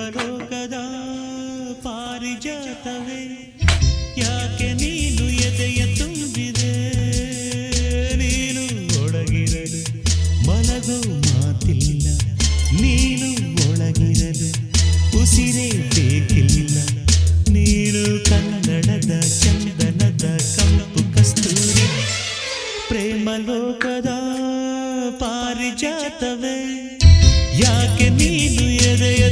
ಲೋಕದ ಪಾರಿಜಾತವೇ ಯಾಕೆ ನೀನು ಎದೆಯ ತುಂಬಿದೆ ನೀನು ಒಳಗಿರಲು ಮಲಗೋ ಮಾತಿಲ್ಲ ನೀನು ಒಳಗಿರಲು ಉಸಿರೇ ಬೇಕಿಲ್ಲ ನೀನು ಕನ್ನಡದ ಚಂದನದ ಕಂಪು ಕಸ್ತೂರಿ ಪ್ರೇಮ ಲೋಕದ ಪಾರಿಜಾತವೇ ಯಾಕೆ ನೀನು ಎದೆಯ